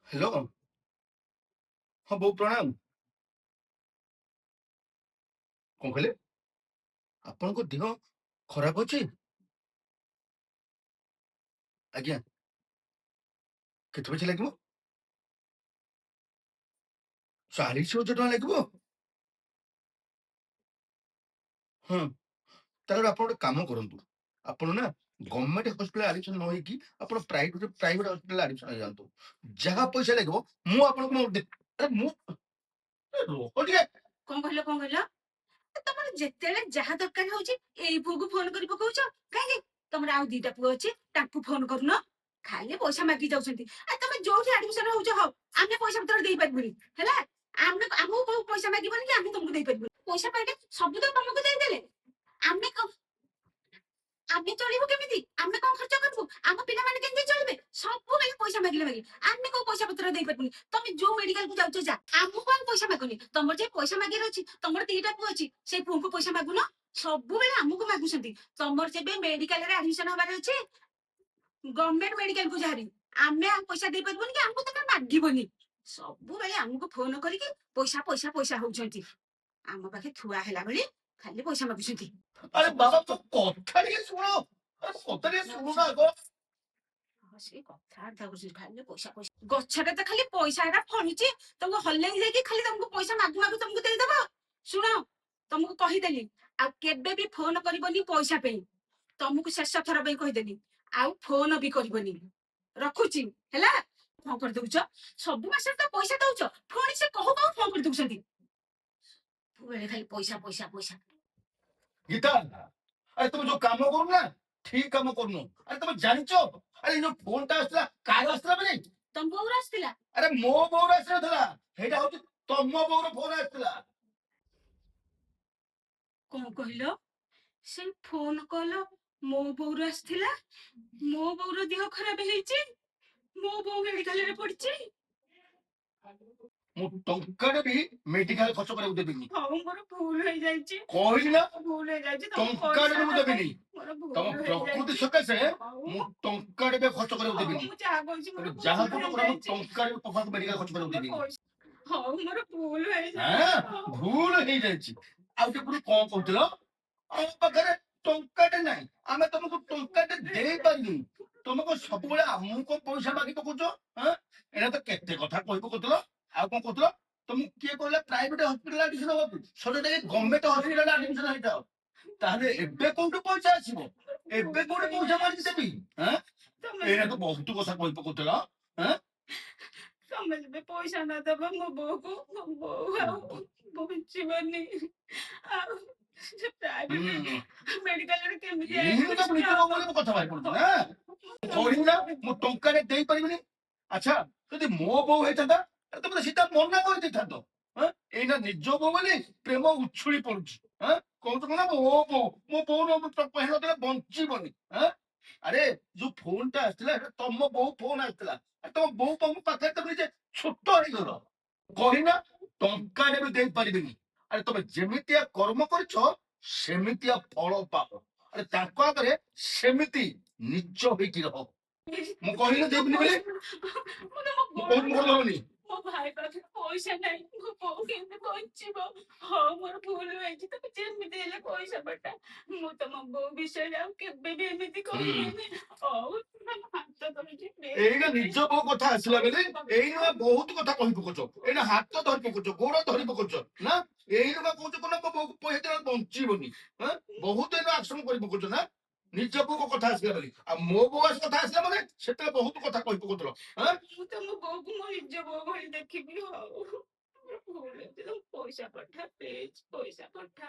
Hello. हाँ बोଉ प्रणाम। कौन कहले? ଆପଣଙ୍କ ଦେହ ଖରାପ ଅଛି? ଆଜ୍ଞା। କେତେ ପଇସା ଲାଗିବ? 40,000 ଟଙ୍କା ଲାଗିବ? ହଁ। ତାହେଲେ ଆପଣ ଗୋଟେ କାମ କରନ୍ତୁ। ଆପଣ ନା ଗଭର୍ଣ୍ଣମେଣ୍ଟ ହସ୍ପିଟାଲ ଆଡମିସନ ନ ହେଇକି ଆପଣ ପ୍ରାଇଭେଟ ହସ୍ପିଟାଲ ଆଡମିସନ ହେଇଯାଆନ୍ତୁ। ଯାହା ପଇସା ଲାଗିବ ମୁଁ ଆପଣଙ୍କୁ ଆରେ ମୁଁ ରହ ଟିକେ। କଣ କହିଲ କଣ କହିଲ? ତମର ଯେତେବେଳେ ଯାହା ଦରକାର ହଉଛି ଏଇ ପୁଅକୁ ଫୋନ କରି ପକଉଛ କାହିଁକି? ତମର ଆଉ ଦିଟା ପୁଅ ଅଛି ତାଙ୍କୁ ଫୋନ କରୁନ। ଖାଲି ପଇସା ମାଗି ଯାଉଛନ୍ତି। ଆଉ ତମେ ଯୋଉଠି ଆଡମିସନ ହଉଛ ହଉ, ଆମେ ପଇସା ପତ୍ର ଦେଇପାରିବୁନି ହେଲା। ଆମକୁ କୋଉ ପଇସା ମାଗିବନି କି ଆମେ ତମକୁ ଦେଇପାରିବୁନି। ପଇସା ପାଇଲେ ସବୁ ତ ତମକୁ ଦେଇଦେଲେ। ଆମେ ଆମେ ଚଳିବୁ କେମିତି? ଆମେ କଣ ଖର୍ଚ୍ଚ କରିବୁ? ଆମ ପିଲାମାନେ କେମିତି ଚଳିବେ? ସବୁବେଳେ ପଇସା ମାଗିଲେ ମାଗି ଆମେ କୋଉ ପଇସା ପତ୍ର ଦେଇପାରିବୁନି। ତମେ ଯୋଉ ମେଡିକାଲ କୁ ଯାଉଛ ଯା, ଆମକୁ ଆଉ ପଇସା ମାଗୁନି। ତମର ଯେ ପଇସା ମାଗିବାର ଅଛି, ତମର ଦିଟା ପୁଅ ଅଛି, ସେଇ ପୁଅଙ୍କୁ ପଇସା ମାଗୁନ। ସବୁବେଳେ ଆମକୁ ମାଗୁଛନ୍ତି। ତମର ଯେବେ ମେଡିକାଲରେ ଆଡମିସନ ହବାର ଅଛି, ଗଭର୍ଣ୍ଣମେଣ୍ଟ ମେଡିକାଲ କୁ ଯାହାରି, ଆମେ ଆଉ ପଇସା ଦେଇପାରିବୁନି କି ଆମକୁ ତମେ ମାଗିବନି। ସବୁବେଳେ ଆମକୁ ଫୋନ କରିକି ପଇସା ପଇସା ପଇସା ହଉଛନ୍ତି। ଆମ ପାଖେ ଥୁଆ ହେଲା ଭଳି ଖାଲି ପଇସା ମାଗୁଛନ୍ତି। ଆରେ ବାବା ତୋ କଥା ଟିକେ ଶୁଣ। ଆରେ କଥା ଟିକେ ଶୁଣୁନା ଆଗ। ସେ କଥାବାର୍ତ୍ତା କରୁଛି ଖାଲି ପଇସା ପଇସା। ଗଛଟା ତ ଖାଲି ପଇସାଟା ଫଳୁଛି। ତମକୁ ହଲେଇ ଦେଇକି ଖାଲି ତମକୁ ପଇସା ମାଗୁ ମାଗୁ ତମକୁ ଦେଇଦବ। ଶୁଣ, ତମକୁ କହିଦେଲି ଆଉ କେବେ ବି ଫୋନ କରିବନି ପଇସା ପାଇଁ। ତମକୁ ଶେଷ ଥର ପାଇଁ କହିଦେଲି, ଆଉ ଫୋନ ବି କରିବନି। ରଖୁଛି ହେଲା। ଫୋନ କରିଦଉଛ, ସବୁ ମାସରେ ତ ପଇସା ଦଉଛ, ପୁଣି ସେ କହୁ କହୁ ଫୋନ କରିଦଉଛନ୍ତି। ସବୁବେଳେ ଖାଲି ପଇସା ପଇସା ପଇସା। ଗୀତା, ଆରେ ତମେ ଯୋଉ କାମ କରୁନା ଠିକ କାମ କରୁନ। ଆରେ ତମେ ଜାଣିଛ ଆରେ ଏଇ ଯୋଉ ଫୋନଟା ଆସିଥିଲା କାହାର ଆସିଥିଲା ମାନେ? ତମ ବୋଉର ଆସିଥିଲା। ଆରେ ମୋ ବୋଉର ଆସିନଥିଲା, ସେଇଟା ହଉଛି ତମ ବୋଉର ଫୋନ ଆସିଥିଲା। କଣ କହିଲ? ସେଇ ଫୋନ କଲ ମୋ ବୋଉର ଆସିଥିଲା। ମୋ ବୋଉର ଦେହ ଖରାପ ହେଇଛି। ମୋ ବୋଉ ମେଡିକାଲରେ ପଡିଛି। ମୁଁ ଟଙ୍କାଟେ ବି ମେଡିକାଲ ଖର୍ଚ୍ଚ କରିବାକୁ ଦେବିନି। ହଉ ମୋର ଭୁଲ ହେଇଯାଇଛି। କହିଲି ନା ଭୁଲ ହେଇଯାଇଛି। ଟଙ୍କାଟେ ବି ମୁଁ ଦେବିନି। ମୋର ତମ ଭୁଲ ପ୍ରକୃତି ହେଇଯାଇଛି। ସକାଶେ ହଉ ମୁଁ ଟଙ୍କାଟେ ବି ଖର୍ଚ୍ଚ କରିବାକୁ ଦେବିନି। ମୁଁ ଯାହା କହୁଛି ମୋର ତମେ ଯାହା ଭୁଲ ଖର୍ଚ୍ଚ କର ମୁଁ ହେଇଯାଇଛି। ଟଙ୍କାଟେ ବି ମେଡିକାଲ ଖର୍ଚ୍ଚ କରିବାକୁ ଦେବିନି। ହଉ ମୋର ଭୁଲ ହେଇଯାଇଛି। ହଁ ଭୁଲ ହେଇଯାଇଛି। ଆଉ ଟିକେ ପୁଣି କଣ କହୁଥିଲ? ଆମ ପାଖରେ ଟଙ୍କାଟେ ନାହିଁ, ଆମେ ତମକୁ ଟଙ୍କାଟେ ଦେଇପାରିବୁ। ତମେ କଣ ସବୁବେଳେ ଆମକୁ କଣ ପଇସା ମାଗି ପକଉଛ? ଏଇଟା ତ କେତେ କଥା କହି ପକଉଥିଲ। ଆଉ କଣ କହୁଥିଲ? ତମକୁ କିଏ କହିଲା ପ୍ରାଇଭେଟ ହସ୍ପିଟାଲ ଆଡମିସନ ହବାକୁ? ସଜ ଯାଇକି ଗଭର୍ଣ୍ଣମେଣ୍ଟ ହସ୍ପିଟାଲ ଆଡମିସନ ହେଇଯାଅ। ତାହେଲେ ଏବେ କୋଉଠୁ ପଇସା ଆସିବ? ଏବେ କୋଉଠି ପଇସା ମାଗି ଦେବି? ଏଇଟା ତ ବହୁତ କଥା କହି ପକଉଥିଲ। ତମେ ଯେବେ ପଇସା ନ ଦବ ମୋ ବୋଉକୁ, ମୋ ବୋଉ ଆଉ ବଞ୍ଚିବନି। ଆଉ ମେଡିକାଲରେ କେମିତି କଥା ଭାଇ ପଡୁଛି ନା କହିବୁ ନା ମୁଁ ଟଙ୍କାଟେ ଦେଇପାରିବିନି। ଆଚ୍ଛା ଯଦି ମୋ ବୋଉ ହେଇଥାନ୍ତା ତମେ ସିଧା ମନା କରିଦେଇଥାନ୍ତ। ଏଇନା ନିଜ ବୋଉ ବୋଲି ପ୍ରେମ ଉଛୁଳି ପଡୁଛି। କହୁଛୁ କଣ ମୋ ବୋଉ, ମୋ ବୋଉ ହେଇନଥିଲେ ବଞ୍ଚିବନି। ଆରେ ଯୋଉ ଫୋନ ଟା ଆସିଥିଲା ସେଟା ତମ ବୋଉ ଫୋନ ଆସିଥିଲା। ତମ ବୋଉ ତମ ପାଖରେ ତମେ ନିଜେ ଛୋଟ ହେଇଗଲ। କହିନା ଟଙ୍କାଟେ ବି ଦେଇପାରିବିନି। ଆରେ ତମେ ଯେମିତିଆ କର୍ମ କରିଛ ସେମିତିଆ ଫଳ ପାଅ। ଆରେ ତାଙ୍କ ଆଗରେ ସେମିତି ନିଜ ହେଇକି ରହ। ମୁଁ କହିଲି ଦେବିନି ବୋଲି ମୁଁ କହୁଛି ମୋର ଧରୁନି। ମୋ ଭାଇ ପାଖରେ ପଇସା ନାହିଁ, ମୋ ବୋଉ କେମିତି ବଞ୍ଚିବ? ହଉ ମୋର ଭୁଲ ହେଇଛି, ତମେ ଯେମିତି ହେଲେ ପଇସା ପଠା। ମୁଁ ତମ ବୋଉ ବିଷୟରେ ଆଉ କେବେ ବି ଏମିତି କହିବିନି। ହଉ ହାତ ଧରୁଛି। ଏଇନା ନିଜ ବୋଉ କଥା ଆସିଲା ବେଳେ ଏଇନା ବହୁତ କଥା କହି ପକଉଛ। ଏଇନା ହାତ ଧରି ପକଉଛ, ଗୋଡ ଧରି ପକଉଛ ନା। ଏଇନା କହୁଛ କଣ ମୋ ବୋଉ ହେଇଥିଲା ବଞ୍ଚିବନି। ବହୁତ ଏଇନା ଆକ୍ସନ କରି ପକଉଛ ନା ନିଜ ବୋଉ କଥା ଆସିଲା ବେଳେ। ଆଉ ମୋ ବୋଉ କଥା ଆସିଲା ମାନେ ସେତେବେଳେ ବହୁତ କଥା କହି ପକଉଥିଲ। ମୁଁ ତମ ବୋଉକୁ ମୋ ନିଜ ବୋଉ ଭଳି ଦେଖିବି। ହଉ ପଇସା ପଠା ପ୍ଲିଜ, ପଇସା ପଠା।